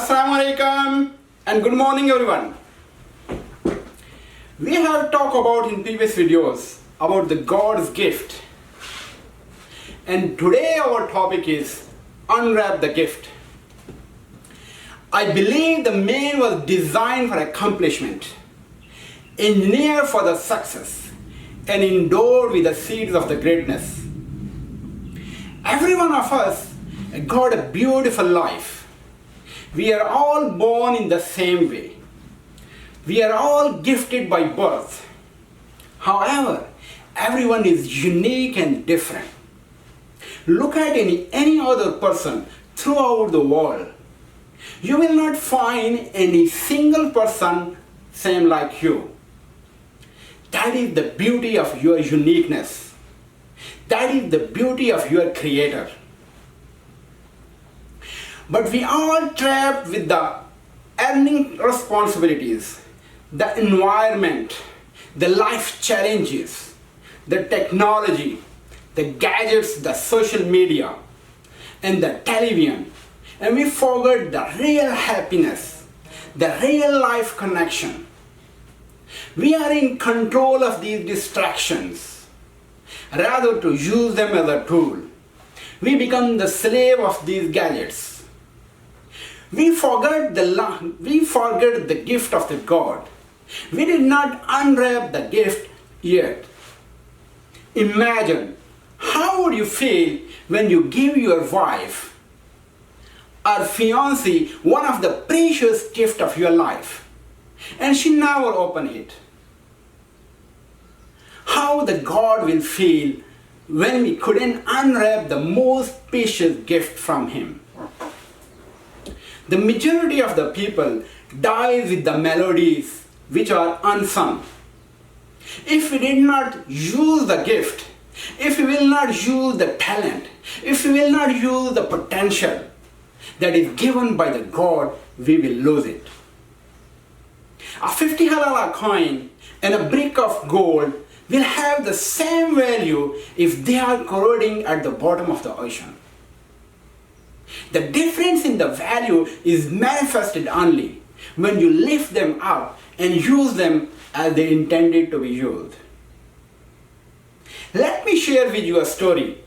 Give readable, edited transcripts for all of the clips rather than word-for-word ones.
Assalamu alaikum and good morning everyone. We have talked about in previous videos about the God's gift, and today our topic is unwrap the gift. I believe the man was designed for accomplishment, engineered for the success, and endowed with the seeds of the greatness. Every one of us got a beautiful life. We are all born in the same way. We are all gifted by birth. However, everyone is unique and different. Look at any other person throughout the world. You will not find any single person same like you. That is the beauty of your uniqueness. That is the beauty of your Creator. But we all trapped with the earning responsibilities, the environment, the life challenges, the technology, the gadgets, the social media, and the television. And we forgot the real happiness, the real life connection. We are in control of these distractions. Rather to use them as a tool, we become the slave of these gadgets. We forget the gift of the God. We did not unwrap the gift yet. Imagine, how would you feel when you give your wife or fiancé one of the precious gifts of your life and she never opened it? How the God will feel when we couldn't unwrap the most precious gift from Him? The majority of the people die with the melodies which are unsung. If we did not use the gift, if we will not use the talent, if we will not use the potential that is given by the God, we will lose it. A 50 halala coin and a brick of gold will have the same value if they are corroding at the bottom of the ocean. The difference in the value is manifested only when you lift them up and use them as they intended to be used. Let me share with you a story.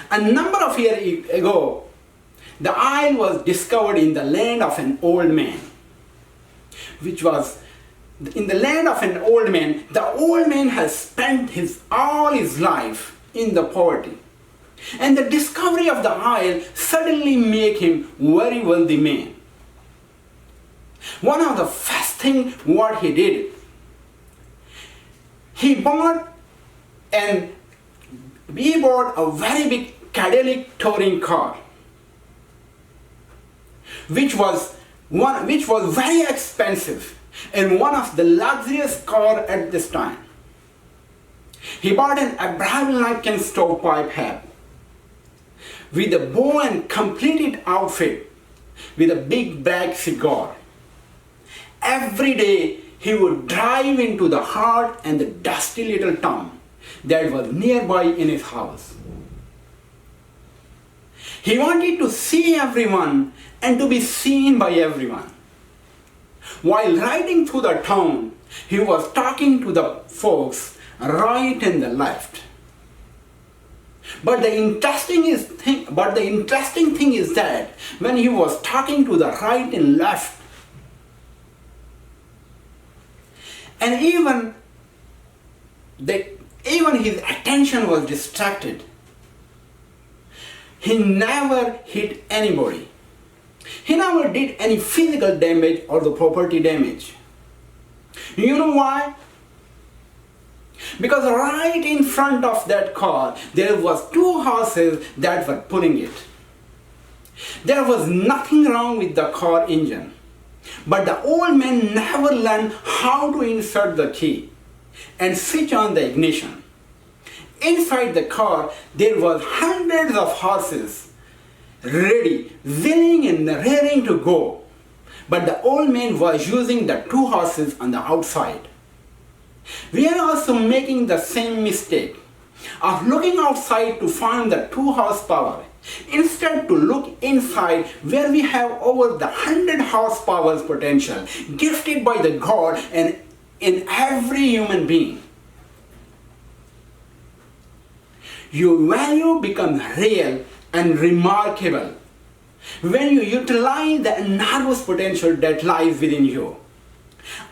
A number of years ago, the oil was discovered in the land of an old man. In the land of an old man, the old man has spent all his life in the poverty. And the discovery of the oil suddenly made him very wealthy man. One of the first things what he did, he bought a very big Cadillac touring car, which was very expensive and one of the luxurious car at this time. He bought an Abraham Lincoln stovepipe hat with a bow and completed outfit with a big black cigar. Every day he would drive into the hot and the dusty little town that was nearby in his house. He wanted to see everyone and to be seen by everyone. While riding through the town, he was talking to the folks right and the left. But the interesting thing is that when he was talking to the right and left, and even his attention was distracted, he never hit anybody. He never did any physical damage or the property damage. You know why? Because right in front of that car, there was two horses that were pulling it. There was nothing wrong with the car engine. But the old man never learned how to insert the key and switch on the ignition. Inside the car, there was hundreds of horses ready, willing and raring to go. But the old man was using the two horses on the outside. We are also making the same mistake of looking outside to find the 2 horsepower Instead, to look inside where we have over the 100 horsepower potential gifted by the God and in every human being. Your value becomes real and remarkable when you utilize the enormous potential that lies within you.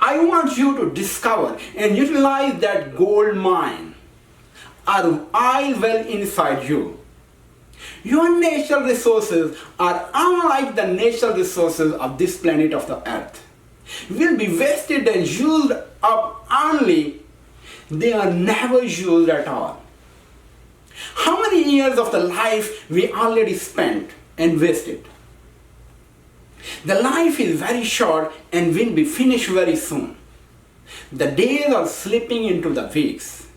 I want you to discover and utilize that gold mine or oil well inside you. Your natural resources are unlike the natural resources of this planet of the earth. Will be wasted and used up only. They are never used at all. How many years of the life we already spent and wasted? The life is very short and will be finished very soon. The days are slipping into the weeks.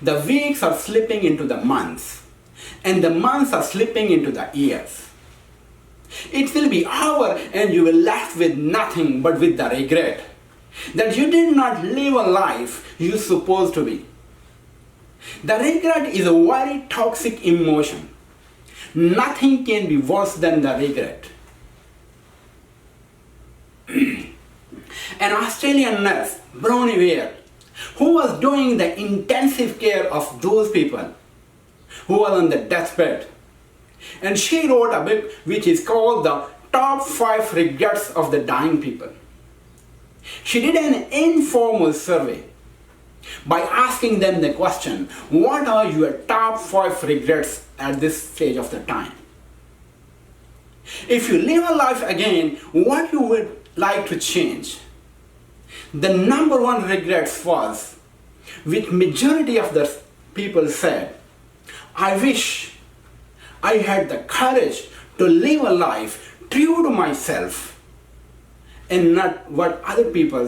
The weeks are slipping into the months. And the months are slipping into the years. It will be over and you will left with nothing but with the regret that you did not live a life you supposed to be. The regret is a very toxic emotion. Nothing can be worse than the regret. An Australian nurse, Bronnie Ware, who was doing the intensive care of those people who were on the deathbed, and she wrote a book which is called The Top 5 Regrets of the Dying People. She did an informal survey by asking them the question, what are your top 5 regrets at this stage of the time? If you live a life again, what you would like to change? The number one regrets was, which majority of the people said, I wish I had the courage to live a life true to myself and not what other people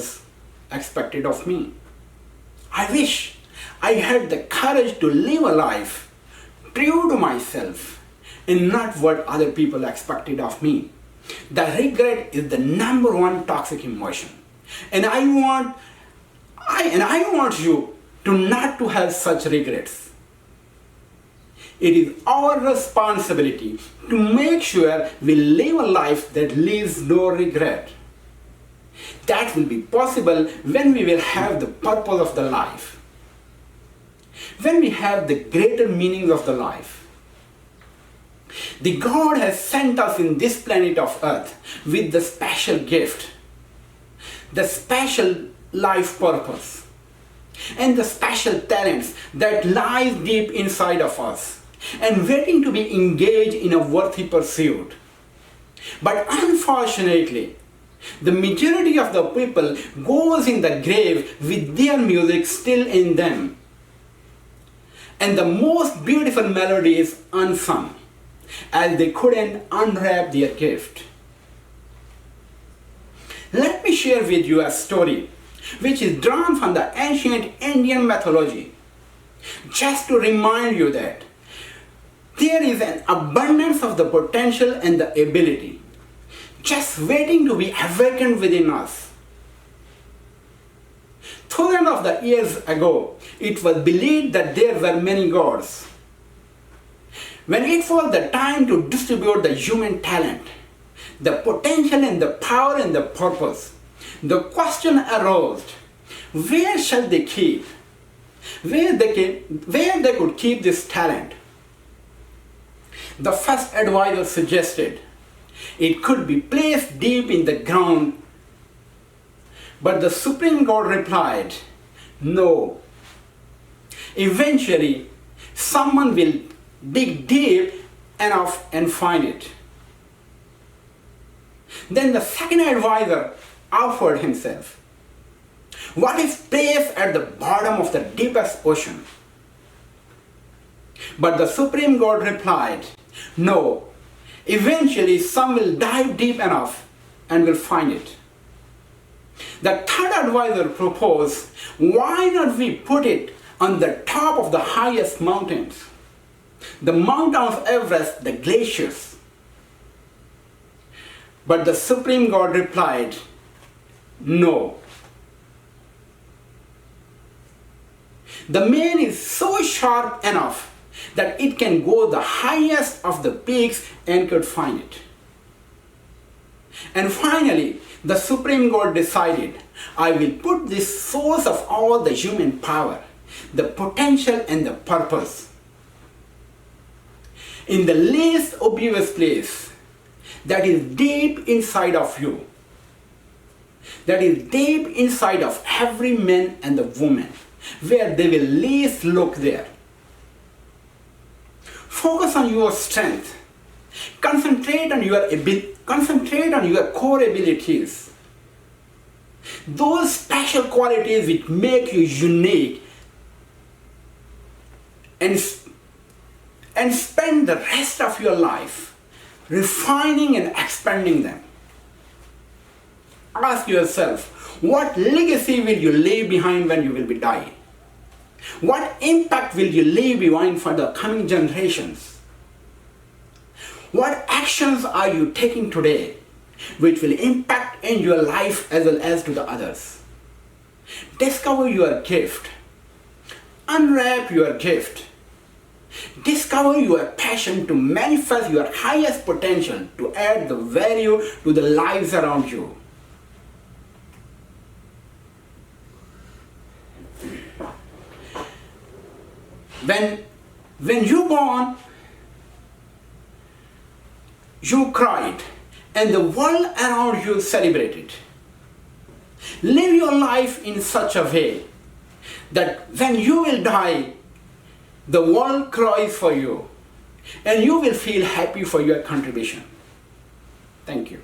expected of me. I wish I had the courage to live a life true to myself and not what other people expected of me. The regret is the number one toxic emotion. And I want you to not to have such regrets. It is our responsibility to make sure we live a life that leaves no regret. That will be possible when we will have the purpose of the life. When we have the greater meaning of the life. The God has sent us in this planet of earth with the special gift, the special life purpose, and the special talents that lies deep inside of us and waiting to be engaged in a worthy pursuit. But unfortunately, the majority of the people goes in the grave with their music still in them. And the most beautiful melody is unsung, as they couldn't unwrap their gift. Let me share with you a story which is drawn from the ancient Indian mythology, just to remind you that there is an abundance of the potential and the ability just waiting to be awakened within us. Thousands of the years ago, it was believed that there were many gods. When it was the time to distribute the human talent, the potential and the power and the purpose, the question arose, where shall they keep? Where they could keep this talent? The first advisor suggested it could be placed deep in the ground, but the Supreme God replied, no. Eventually, someone will dig deep enough and find it. Then the second advisor offered himself, what is placed at the bottom of the deepest ocean? But the Supreme God replied, no. Eventually, some will dive deep enough and will find it. The third advisor proposed, why not we put it on the top of the highest mountains? The Mount of Everest, the glaciers. But the Supreme God replied, no. The man is so sharp enough that it can go the highest of the peaks and could find it. And finally, the Supreme God decided, I will put this source of all the human power, the potential and the purpose, in the least obvious place that is deep inside of you, that is deep inside of every man and the woman, where they will least look there. Focus on your strength. Concentrate on your core abilities. Those special qualities which make you unique, and spend the rest of your life refining and expanding them. Ask yourself, what legacy will you leave behind when you will be dying? What impact will you leave behind for the coming generations? What actions are you taking today which will impact in your life as well as to the others? Discover your gift. Unwrap your gift. Discover your passion to manifest your highest potential to add the value to the lives around you. When you born, you cried and the world around you celebrated. Live your life in such a way that when you will die, the world cries for you and you will feel happy for your contribution. Thank you.